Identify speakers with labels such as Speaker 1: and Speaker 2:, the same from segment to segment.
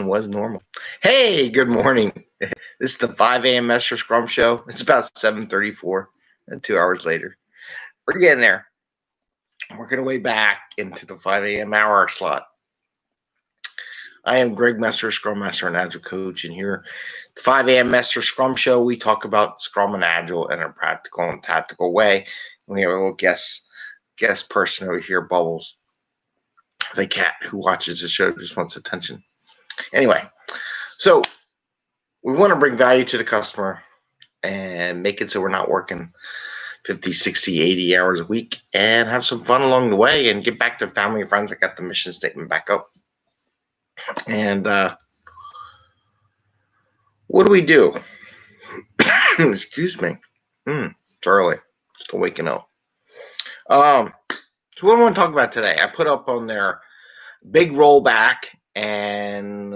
Speaker 1: was normal. Hey, good morning. This is the 5 a.m. Mester Scrum Show. It's about 7:34, and 2 hours later. We're getting there. Working our way back into the 5 a.m. hour slot. I am Greg Mester, Scrum Master and Agile Coach, and here, the 5 a.m. Mester Scrum Show, we talk about Scrum and Agile in a practical and tactical way. We have a little guest person over here, Bubbles, the cat who watches the show, just wants attention. Anyway, so we want to bring value to the customer and make it so we're not working 50, 60, 80 hours a week, and have some fun along the way and get back to family and friends. I got the mission statement back up. And what do we do? Excuse me. It's early. Still waking up. So what I want to talk about today, I put up on there big rollback and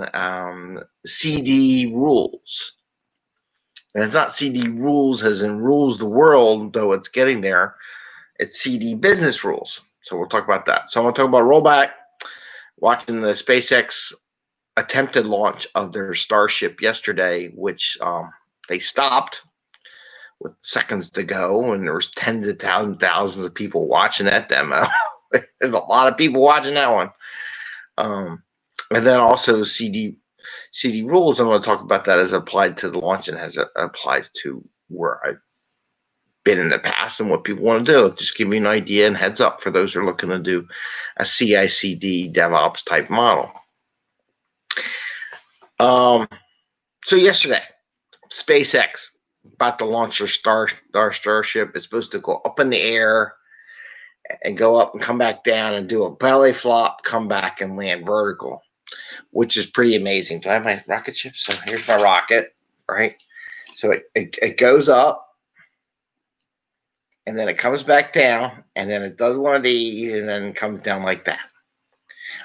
Speaker 1: CD rules. And it's not CD rules as in rules the world, though it's getting there. It's CD business rules. So we'll talk about that. So I want to talk about rollback, watching the SpaceX attempted launch of their Starship yesterday, which they stopped with seconds to go, and there was tens of thousands of people watching that demo. There's a lot of people watching that one. And then also CD rules. I'm going to talk about that as applied to the launch and as it applies to where I've been in the past and what people want to do. Just give me an idea and heads up for those who are looking to do a CI/CD DevOps type model. So yesterday, SpaceX about to launch their Starship. It's supposed to go up in the air and go up and come back down and do a belly flop, come back and land vertical, which is pretty amazing. Do I have my rocket ship? So here's my rocket, right? So it goes up, and then it comes back down, and then it does one of these, and then comes down like that.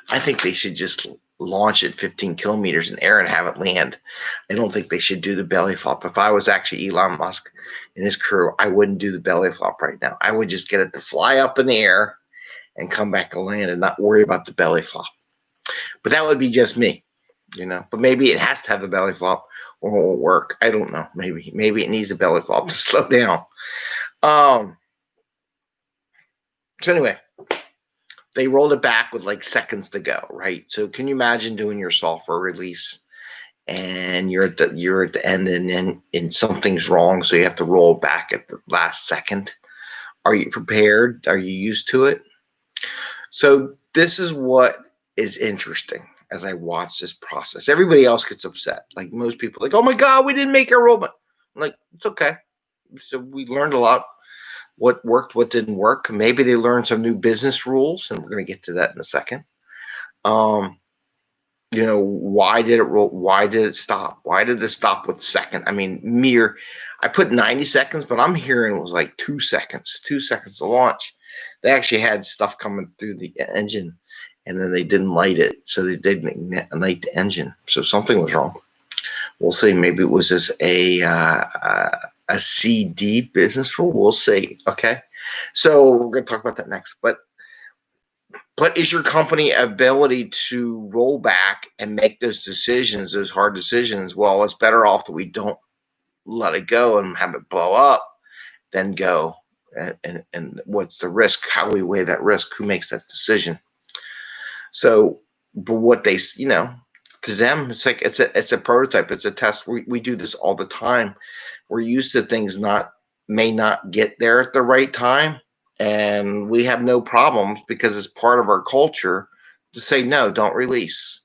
Speaker 1: I think they should just launch it 15 kilometers in the air and have it land. I don't think they should do the belly flop. If I was actually Elon Musk and his crew, I wouldn't do the belly flop right now. I would just get it to fly up in the air and come back and land and not worry about the belly flop. But that would be just me, But maybe it has to have the belly flop or it won't work. I don't know. Maybe it needs a belly flop to slow down. So anyway, they rolled it back with like seconds to go, right? So can you imagine doing your software release and you're at the end and something's wrong, so you have to roll back at the last second? Are you prepared? Are you used to it? So this is what is interesting as I watch this process. Everybody else gets upset. Like most people, like, oh my God, we didn't make our rollback. I'm like, it's okay. So we learned a lot. What worked, what didn't work. Maybe they learned some new business rules, and we're going to get to that in a second. Why did it roll? Why did it stop? Why did it stop with second? I mean, I put 90 seconds, but I'm hearing it was like 2 seconds, 2 seconds to launch. They actually had stuff coming through the engine, and then they didn't light it, so they didn't light the engine. So something was wrong. We'll see. Maybe it was just a CD business rule. We'll see. Okay, so we're going to talk about that next. But is your company ability to roll back and make those decisions, those hard decisions? Well, it's better off that we don't let it go and have it blow up than go. And what's the risk? How we weigh that risk? Who makes that decision? So, but what they, to them, it's like it's a prototype. It's a test. We do this all the time. We're used to things may not get there at the right time, and we have no problems because it's part of our culture to say no, don't release.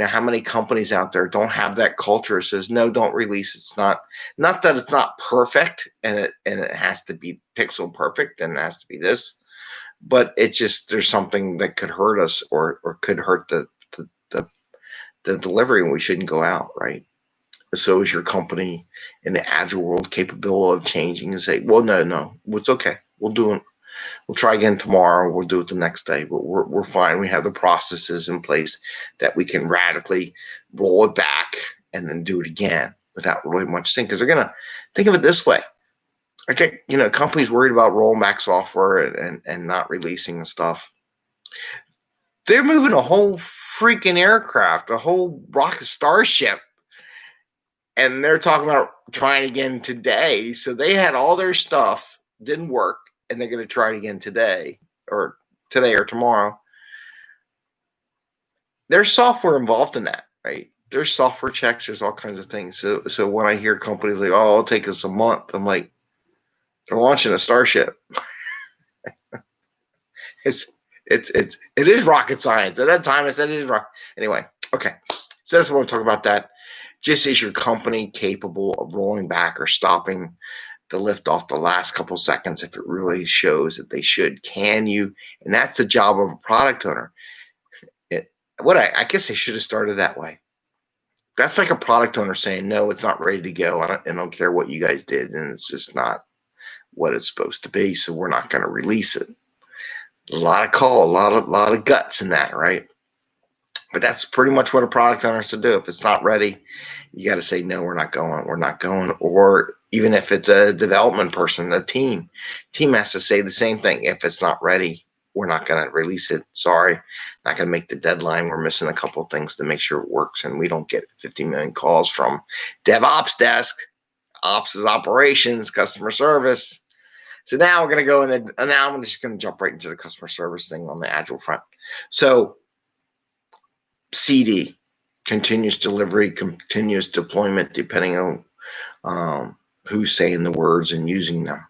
Speaker 1: How many companies out there don't have that culture that says no, don't release. It's not that it's not perfect and it has to be pixel perfect and it has to be this, but it's just there's something that could hurt us or could hurt the delivery, and we shouldn't go out, right? So is your company in the Agile world capable of changing and say, well, no, it's okay. We'll do it. We'll try again tomorrow. We'll do it the next day, but we're fine. We have the processes in place that we can radically roll it back and then do it again without really much thinking. Because they're going to think of it this way. Okay, companies worried about rolling back software and not releasing and stuff. They're moving a whole freaking aircraft, a whole rocket Starship, and they're talking about trying again today. So they had all their stuff, didn't work, and they're going to try it again today or tomorrow. There's software involved in that, right? There's software checks. There's all kinds of things. So when I hear companies like, "Oh, it'll take us a month," I'm like, they're launching a Starship. It is rocket science. At that time, I said it is rock. Anyway, okay. So that's what I'm talking about. That just is your company capable of rolling back or stopping the lift off the last couple seconds if it really shows that they should? Can you? And that's the job of a product owner. I guess I should have started that way. That's like a product owner saying, no, it's not ready to go. I don't care what you guys did. And it's just not what it's supposed to be. So we're not going to release it. A lot of call, a lot of guts in that, right? But that's pretty much what a product owner has to do. If it's not ready, you got to say, no, we're not going. Or even if it's a development person, a team has to say the same thing. If it's not ready, we're not going to release it. Sorry, not going to make the deadline. We're missing a couple of things to make sure it works, and we don't get 50 million calls from DevOps desk. Ops is operations, customer service. So now we're going to go in, and now I'm just going to jump right into the customer service thing on the Agile front. So CD, continuous delivery, continuous deployment, depending on who's saying the words and using them.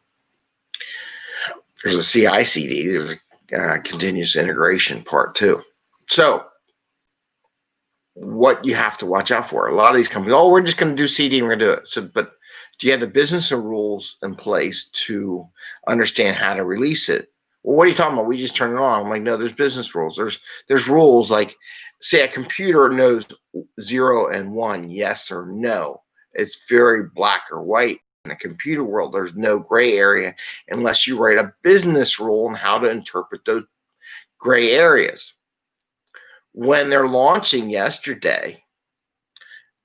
Speaker 1: There's a CI/CD. There's a continuous integration part too. So what you have to watch out for. A lot of these companies, oh, we're just going to do CD and we're going to do it. So, but do you have the business and rules in place to understand how to release it? Well, what are you talking about? We just turn it on. I'm like, no, there's business rules. There's rules like, say, a computer knows 0 and 1, yes or no. It's very black or white. In the computer world, there's no gray area unless you write a business rule on how to interpret those gray areas. When they're launching yesterday,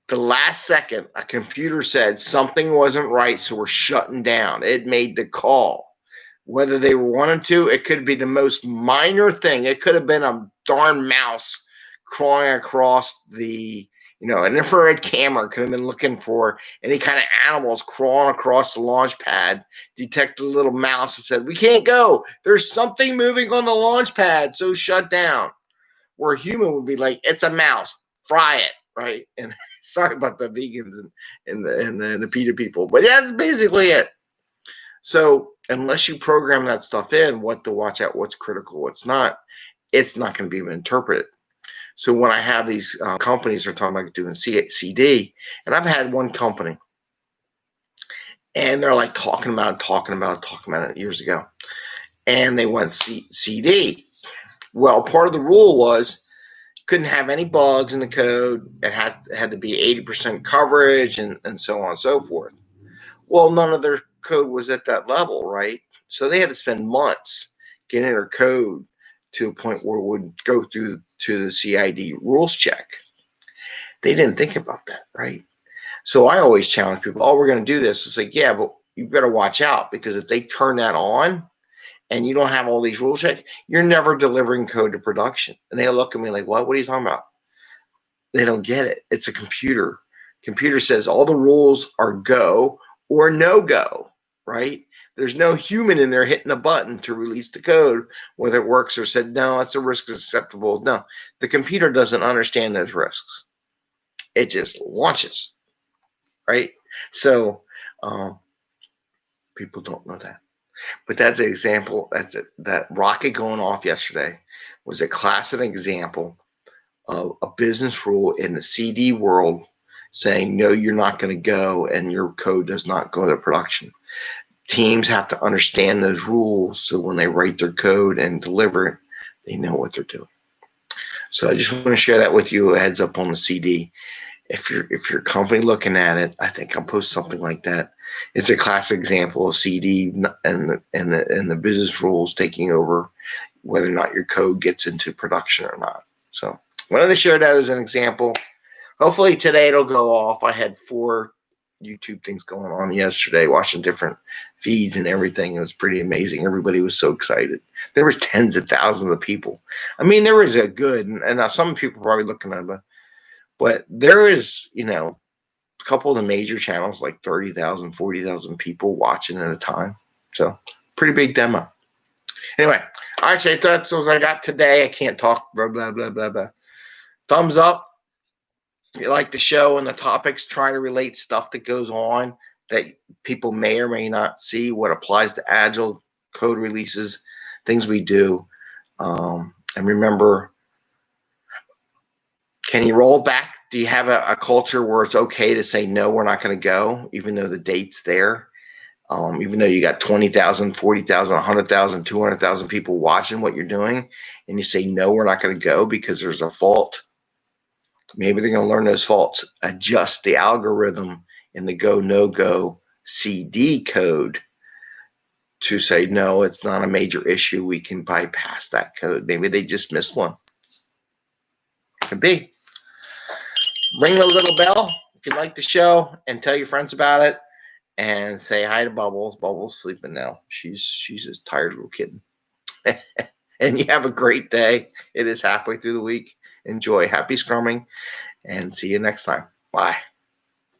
Speaker 1: the last second, a computer said something wasn't right, so we're shutting down. It made the call. Whether they wanted to, it could be the most minor thing. It could have been a darn mouse crawling across an infrared camera could have been looking for any kind of animals crawling across the launch pad, detected a little mouse and said, we can't go. There's something moving on the launch pad, so shut down. Where a human would be like, it's a mouse, fry it, right? And sorry about the vegans and the PETA people, but yeah, that's basically it. So unless you program that stuff in, what to watch out, what's critical, what's not, it's not going to be able to interpret it. So when I have these companies are talking about doing CD, and I've had one company, and they're like talking about it years ago, and they went CD. Well, part of the rule was couldn't have any bugs in the code. It had to be 80% coverage and so on and so forth. Well, none of their code was at that level, right? So they had to spend months getting their code to a point where it would go through to the CID rules check. They didn't think about that, right? So I always challenge people, oh, we're going to do this. It's like, yeah, but you better watch out, because if they turn that on and you don't have all these rules checked, you're never delivering code to production. And they look at me like, what are you talking about? They don't get it. It's a computer. Computer says all the rules are go or no go, right? There's no human in there hitting a button to release the code, whether it works or said, no, it's a risk is acceptable. No, the computer doesn't understand those risks. It just launches, right? So people don't know that. But that's an example. That's it. That rocket going off yesterday was a classic example of a business rule in the CD world saying, no, you're not going to go, and your code does not go to production. Teams have to understand those rules so when they write their code and deliver it, they know what they're doing. So I just want to share that with you, a heads up on the CD. If your company looking at it, I think I'll post something like that. It's a classic example of CD and the business rules taking over whether or not your code gets into production or not. So wanted to share that as an example. Hopefully today it'll go off. I had 4 YouTube things going on yesterday, watching different feeds and everything. It was pretty amazing. Everybody was so excited. There was tens of thousands of people. I mean, there was a good, and now some people are probably looking at it, but there is, a couple of the major channels, like 30,000, 40,000 people watching at a time. So pretty big demo. Anyway, all right, so that's what I got today. I can't talk, blah, blah, blah, blah, blah. Thumbs up. If you like the show and the topics, try to relate stuff that goes on that people may or may not see, what applies to Agile, code releases, things we do. And remember, can you roll back? Do you have a culture where it's okay to say, no, we're not going to go, even though the date's there? Even though you got 20,000, 40,000, 100,000, 200,000 people watching what you're doing, and you say, no, we're not going to go because there's a fault. Maybe they're going to learn those faults, adjust the algorithm in the go, no go CD code to say, no, it's not a major issue. We can bypass that code. Maybe they just missed one. Could be. Ring the little bell if you like the show and tell your friends about it. And say hi to Bubbles. Bubbles sleeping now. She's just tired little kitten. And you have a great day. It is halfway through the week. Enjoy. Happy scrumming. And see you next time. Bye.